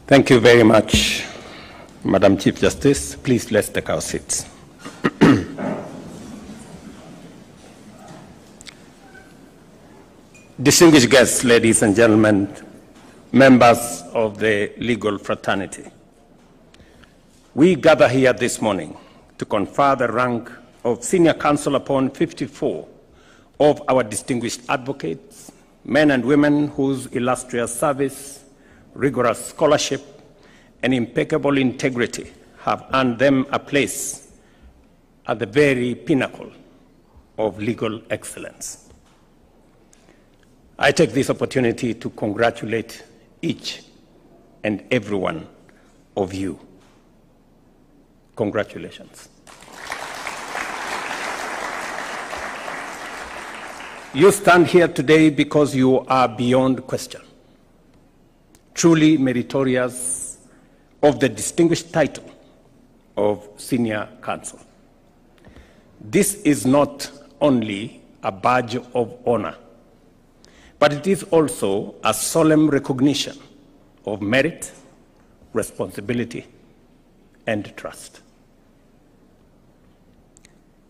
Thank you very much, Madam Chief Justice. Please let's take our seats. Distinguished guests, ladies and gentlemen, members of the legal fraternity, we gather here this morning to confer the rank of senior counsel upon 54 of our distinguished advocates, men and women whose illustrious service, rigorous scholarship, and impeccable integrity have earned them a place at the very pinnacle of legal excellence. I take this opportunity to congratulate each and every one of you. Congratulations. You stand here today because you are beyond question, truly meritorious of the distinguished title of senior counsel. This is not only a badge of honor, but it is also a solemn recognition of merit, responsibility, and trust.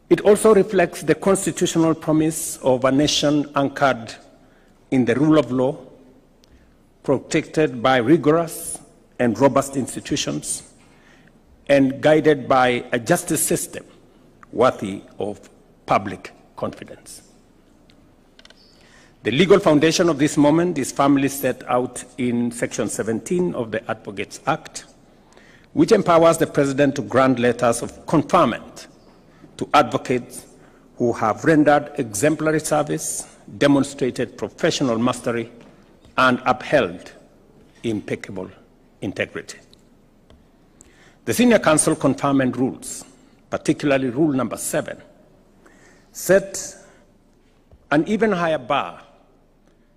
It also reflects the constitutional promise of a nation anchored in the rule of law, protected by rigorous and robust institutions, and guided by a justice system worthy of public confidence. The legal foundation of this moment is firmly set out in Section 17 of the Advocates Act, which empowers the President to grant letters of conferment to advocates who have rendered exemplary service, demonstrated professional mastery, and upheld impeccable integrity. The Senior Counsel Conferment rules, particularly Rule number 7, set an even higher bar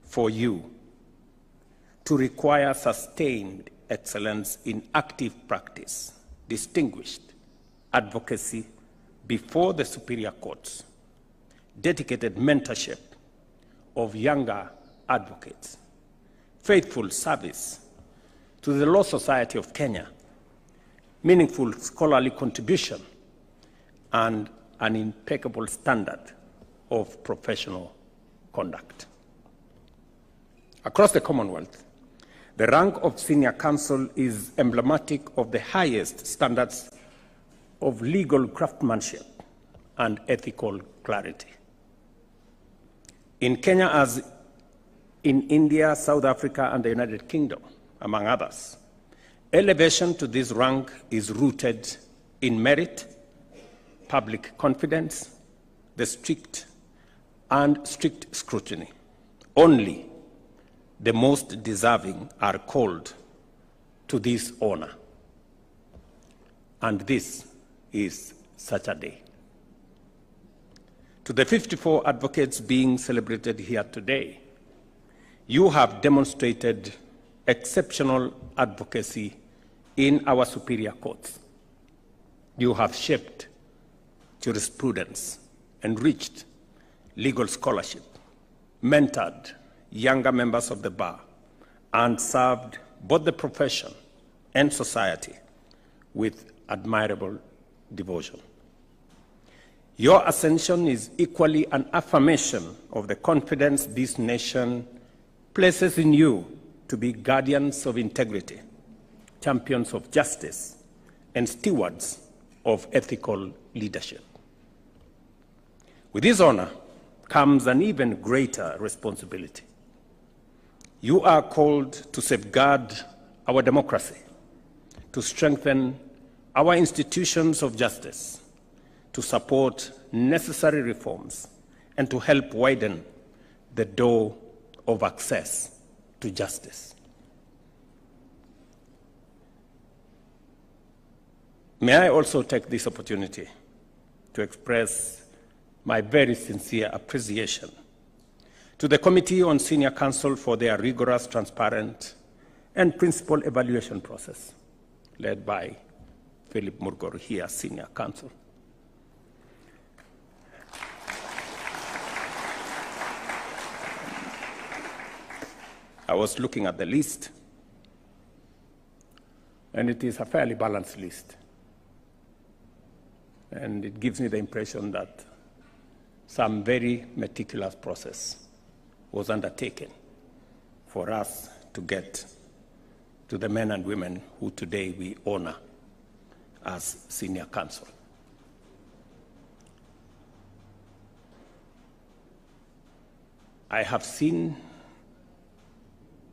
for you to require sustained excellence in active practice, distinguished advocacy before the superior courts, dedicated mentorship of younger advocates, faithful service to the Law Society of Kenya, meaningful scholarly contribution, and an impeccable standard of professional conduct. Across the Commonwealth, the rank of senior counsel is emblematic of the highest standards of legal craftsmanship and ethical clarity. In Kenya, as in India, South Africa, and the United Kingdom, among others, elevation to this rank is rooted in merit, public confidence, the strict scrutiny. Only the most deserving are called to this honor. And this is such a day. To the 54 advocates being celebrated here today, you have demonstrated exceptional advocacy in our superior courts. You have shaped jurisprudence, enriched legal scholarship, mentored younger members of the bar, and served both the profession and society with admirable devotion. Your ascension is equally an affirmation of the confidence this nation places in you to be guardians of integrity, champions of justice, and stewards of ethical leadership. With this honor comes an even greater responsibility. You are called to safeguard our democracy, to strengthen our institutions of justice, to support necessary reforms, and to help widen the door of access to justice. May I also take this opportunity to express my very sincere appreciation to the Committee on Senior Counsel for their rigorous, transparent, and principled evaluation process, led by Philip Murgor here, Senior Counsel. I was looking at the list And it is a fairly balanced list. And it gives me the impression that some very meticulous process was undertaken for us to get to the men and women who today we honor as senior counsel. I have seen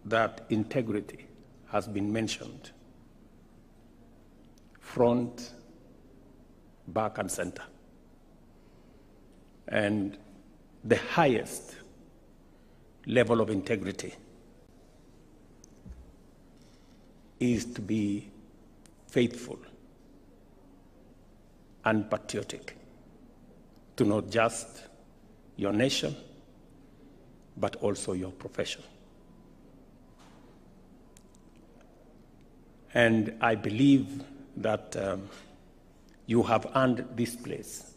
that integrity has been mentioned front, back, and center. And the highest level of integrity is to be faithful and patriotic to not just your nation, but also your profession. And I believe that you have earned this place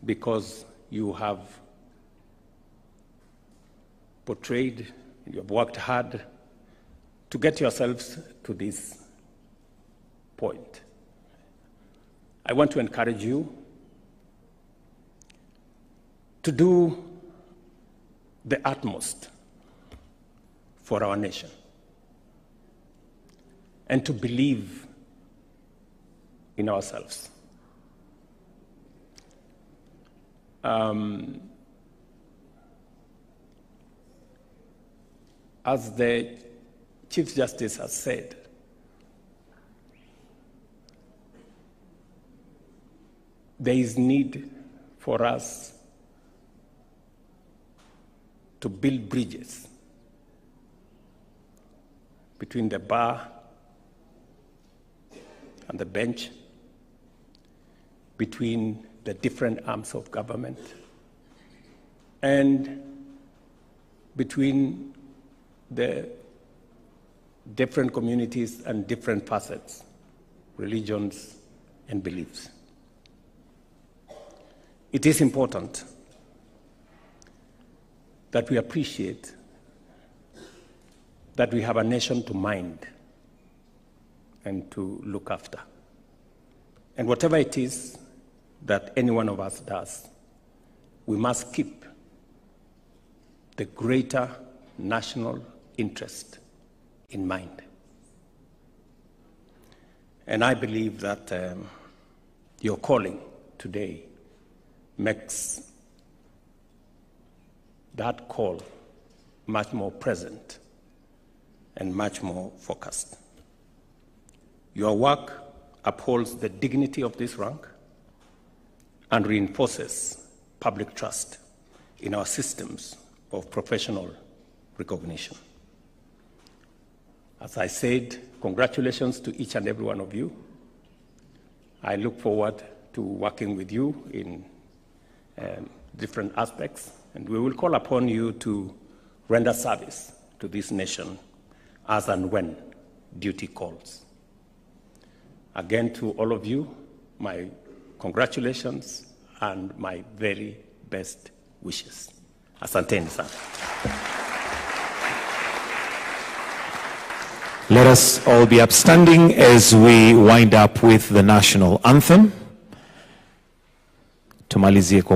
because you have portrayed, you have worked hard to get yourselves to this point. I want to encourage you to do the utmost for our nation and to believe in ourselves. As the Chief Justice has said, there is need for us to build bridges between the bar and the bench, between the different arms of government, and between the different communities and different facets, religions, and beliefs. It is important that we appreciate that we have a nation to mind and to look after. And whatever it is that any one of us does, we must keep the greater national interest in mind. And I believe that your calling today makes that call much more present and much more focused. Your work upholds the dignity of this rank and reinforces public trust in our systems of professional recognition. As I said, congratulations to each and every one of you. I look forward to working with you in different aspects, and we will call upon you to render service to this nation as and when duty calls. Again, to all of you, my congratulations and my very best wishes. Asanteni sana. Let us all be upstanding as we wind up with the national anthem. Tumalizie kwa